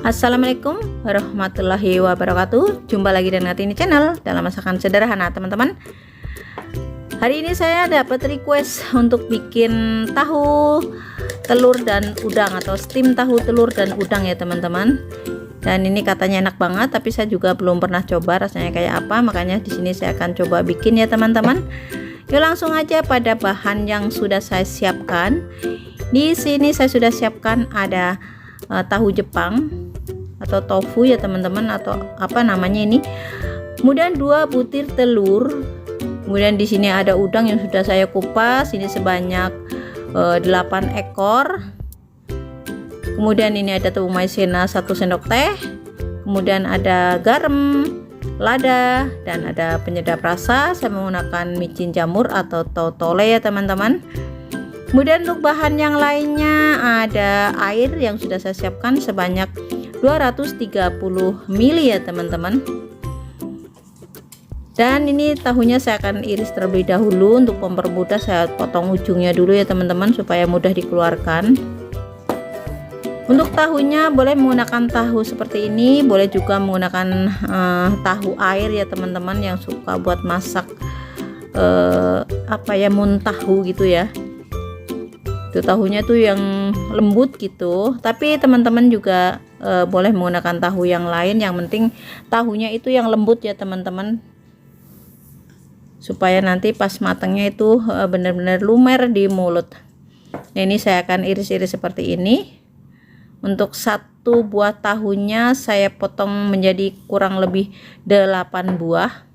Assalamualaikum warahmatullahi wabarakatuh. Jumpa lagi dengan Kartini Channel dalam masakan sederhana, teman-teman. Hari ini saya dapat request untuk bikin tahu telur dan udang atau steam tahu telur dan udang ya, teman-teman. Dan ini katanya enak banget, tapi saya juga belum pernah coba rasanya kayak apa. Makanya di sini saya akan coba bikin ya, teman-teman. Yuk langsung aja pada bahan yang sudah saya siapkan. Di sini saya sudah siapkan ada tahu Jepang atau tofu ya, teman-teman, atau apa namanya ini. Kemudian 2 butir telur. Kemudian di sini ada udang yang sudah saya kupas. Ini sebanyak 8 ekor. Kemudian ini ada tepung maizena 1 sendok teh. Kemudian ada garam, lada, dan ada penyedap rasa. Saya menggunakan micin jamur atau totole ya, teman-teman. Kemudian untuk bahan yang lainnya ada air yang sudah saya siapkan sebanyak 230 ml ya, teman-teman. Dan ini tahunya saya akan iris terlebih dahulu. Untuk mempermudah saya potong ujungnya dulu ya, teman-teman, supaya mudah dikeluarkan. Untuk tahunya boleh menggunakan tahu seperti ini, boleh juga menggunakan tahu air ya, teman-teman, yang suka buat masak apa ya, muntahu gitu ya. Itu tahunya tuh yang lembut gitu, tapi teman-teman juga boleh menggunakan tahu yang lain. Yang penting tahunya itu yang lembut ya, teman-teman, supaya nanti pas matangnya itu benar-benar lumer di mulut. Nah, ini saya akan iris-iris seperti ini. Untuk 1 buah tahunya saya potong menjadi kurang lebih 8 buah.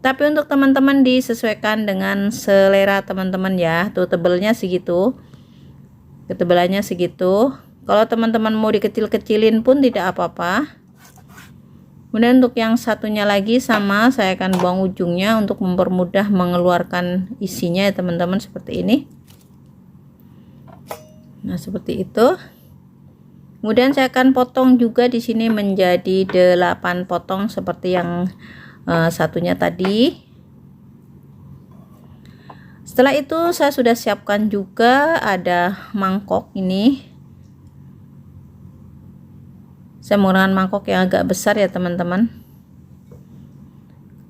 Tapi untuk teman-teman disesuaikan dengan selera teman-teman ya. Tuh tebelnya segitu, ketebalannya segitu. Kalau teman-teman mau dikecil-kecilin pun tidak apa-apa. Kemudian untuk yang satunya lagi sama, saya akan buang ujungnya untuk mempermudah mengeluarkan isinya ya, teman-teman, seperti ini. Nah, seperti itu. Kemudian saya akan potong juga di sini menjadi 8 potong seperti yang satunya tadi. Setelah itu saya sudah siapkan juga ada mangkok ini. Saya menggunakan mangkok yang agak besar ya, teman-teman.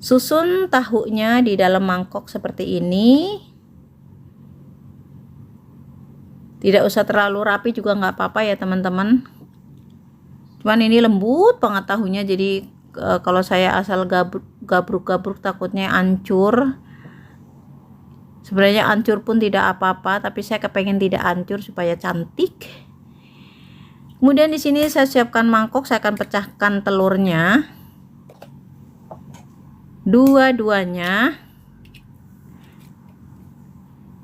Susun tahunya di dalam mangkok seperti ini. Tidak usah terlalu rapi juga nggak apa-apa ya, teman-teman. Cuman ini lembut banget tahunya, jadi kalau saya asal gabruk-gabruk takutnya hancur. Sebenarnya hancur pun tidak apa-apa, tapi saya kepengen tidak hancur supaya cantik. Kemudian di sini saya siapkan mangkok, saya akan pecahkan telurnya, dua-duanya.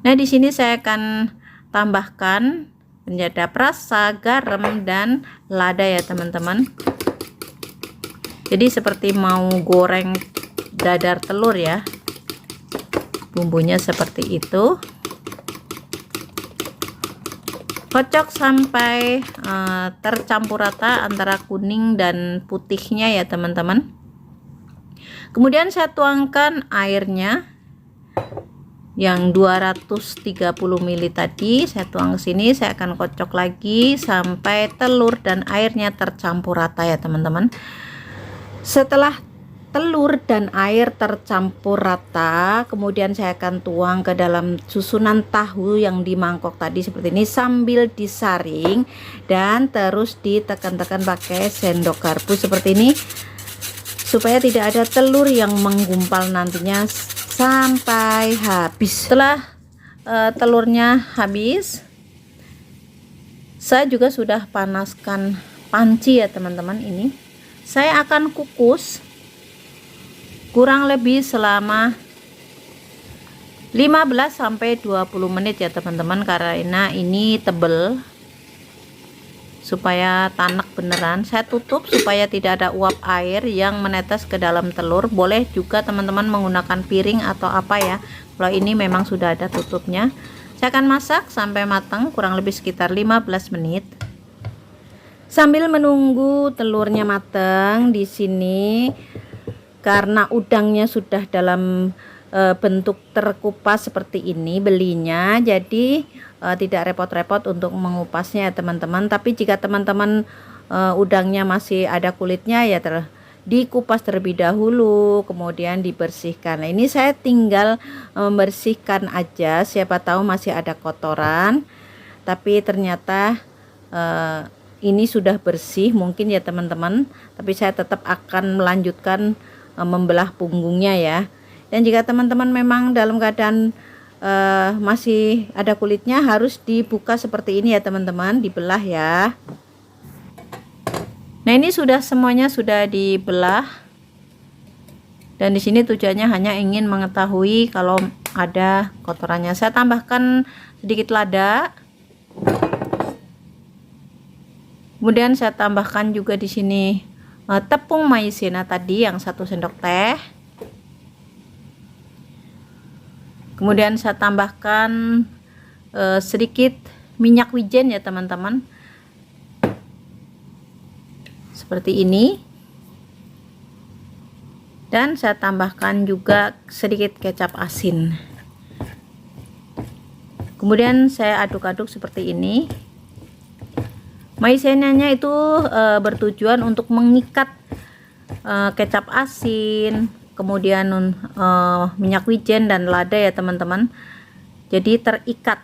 Nah, di sini saya akan tambahkan penyedap rasa, garam, dan lada ya, teman-teman. Jadi seperti mau goreng dadar telur ya. Bumbunya seperti itu. Kocok sampai tercampur rata antara kuning dan putihnya ya, teman-teman. Kemudian saya tuangkan airnya yang 230 ml tadi, saya tuang ke sini. Saya akan kocok lagi sampai telur dan airnya tercampur rata ya, teman-teman. Setelah telur dan air tercampur rata, kemudian saya akan tuang ke dalam susunan tahu yang di mangkok tadi seperti ini, sambil disaring dan terus ditekan-tekan pakai sendok garpu seperti ini, supaya tidak ada telur yang menggumpal nantinya sampai habis. Setelah telurnya habis, saya juga sudah panaskan panci ya, teman-teman. Ini saya akan kukus kurang lebih selama 15 sampai 20 menit ya, teman-teman, karena ini tebel, supaya tanak beneran. Saya tutup supaya tidak ada uap air yang menetes ke dalam telur. Boleh juga teman-teman menggunakan piring atau apa ya, kalau ini memang sudah ada tutupnya. Saya akan masak sampai matang kurang lebih sekitar 15 menit. Sambil menunggu telurnya matang di sini, karena udangnya sudah dalam bentuk terkupas seperti ini belinya, jadi tidak repot-repot untuk mengupasnya ya, teman-teman. Tapi jika teman-teman udangnya masih ada kulitnya ya dikupas terlebih dahulu, kemudian dibersihkan. Nah, ini saya tinggal membersihkan aja, siapa tahu masih ada kotoran, tapi ternyata ini sudah bersih mungkin ya teman-teman, tapi saya tetap akan melanjutkan membelah punggungnya ya. Dan jika teman-teman memang dalam keadaan masih ada kulitnya, harus dibuka seperti ini ya teman-teman, dibelah ya. Nah, ini sudah semuanya sudah dibelah. Dan di sini tujuannya hanya ingin mengetahui kalau ada kotorannya. Saya tambahkan sedikit lada. Kemudian saya tambahkan juga di sini tepung maizena tadi yang 1 sendok teh. Kemudian saya tambahkan sedikit minyak wijen ya teman-teman. Seperti ini. Dan saya tambahkan juga sedikit kecap asin. Kemudian saya aduk-aduk seperti ini. Maizenanya itu bertujuan untuk mengikat kecap asin, kemudian minyak wijen dan lada ya teman-teman. Jadi terikat.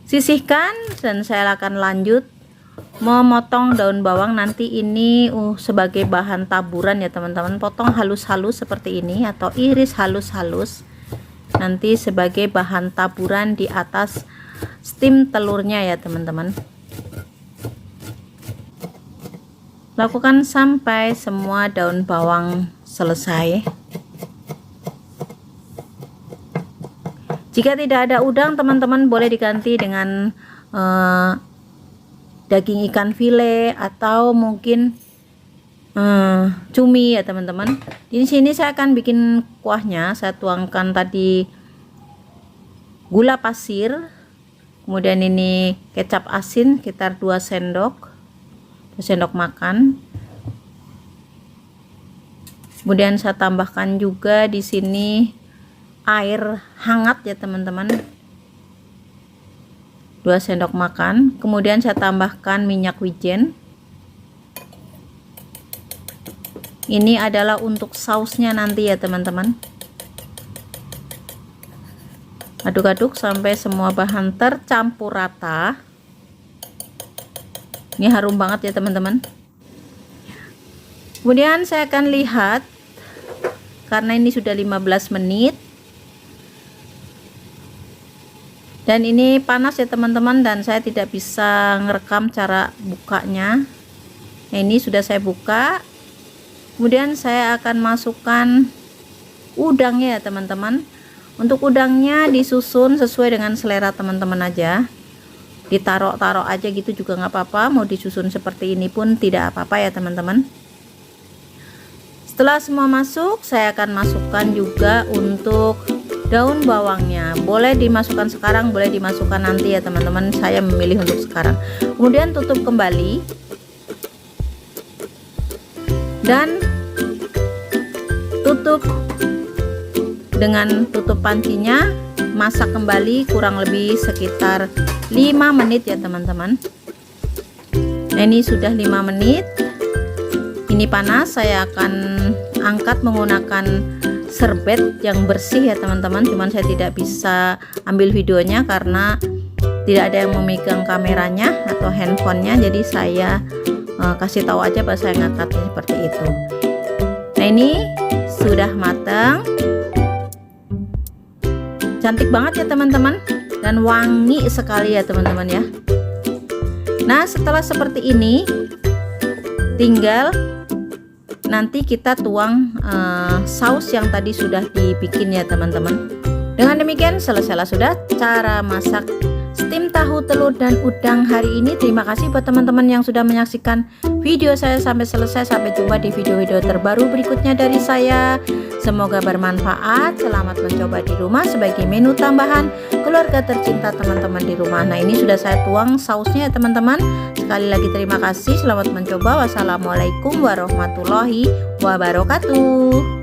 Sisihkan dan saya akan lanjut memotong daun bawang. Nanti ini sebagai bahan taburan ya teman-teman. Potong halus-halus seperti ini atau iris halus-halus. Nanti sebagai bahan taburan di atas steam telurnya ya teman-teman. Lakukan sampai semua daun bawang selesai. Jika tidak ada udang, teman-teman boleh diganti dengan daging ikan file atau mungkin cumi ya teman-teman. Di sini saya akan bikin kuahnya. Saya tuangkan tadi gula pasir, kemudian ini kecap asin sekitar 2 sendok makan. Kemudian saya tambahkan juga di sini air hangat ya teman-teman, 2 sendok makan. Kemudian saya tambahkan minyak wijen. Ini adalah untuk sausnya nanti ya teman-teman. Aduk-aduk sampai semua bahan tercampur rata. Ini harum banget ya teman-teman. Kemudian saya akan lihat, karena ini sudah 15 menit. Dan ini panas ya teman-teman, dan saya tidak bisa ngerekam cara bukanya. Nah, ini sudah saya buka. Kemudian saya akan masukkan udangnya ya teman-teman. Untuk udangnya disusun sesuai dengan selera teman-teman aja. Ditaruh-taruh aja gitu juga nggak apa-apa. Mau disusun seperti ini pun tidak apa-apa ya teman-teman. Setelah semua masuk, saya akan masukkan juga untuk daun bawangnya. Boleh dimasukkan sekarang, boleh dimasukkan nanti ya teman-teman. Saya memilih untuk sekarang. Kemudian tutup kembali. Dan tutup dengan tutup pancinya. Masak kembali kurang lebih sekitar 5 menit ya teman-teman. Nah, ini sudah 5 menit. Ini panas. Saya akan angkat menggunakan serbet yang bersih ya teman-teman. Cuman saya tidak bisa ambil videonya karena tidak ada yang memegang kameranya atau handphonenya. Jadi saya kasih tahu aja bahwa saya ngangkatnya seperti itu. Nah, ini sudah matang. Cantik banget ya teman-teman, dan wangi sekali ya teman-teman ya. Nah, setelah seperti ini, tinggal nanti kita tuang saus yang tadi sudah dibikin ya teman-teman. Dengan demikian selesailah sudah cara masak steam tahu telur dan udang hari ini. Terima kasih buat teman-teman yang sudah menyaksikan video saya sampai selesai. Sampai jumpa di video-video terbaru berikutnya dari saya. Semoga bermanfaat. Selamat mencoba di rumah sebagai menu tambahan keluarga tercinta teman-teman di rumah. Nah, ini sudah saya tuang sausnya ya teman-teman. Sekali lagi terima kasih. Selamat mencoba. Wassalamualaikum warahmatullahi wabarakatuh.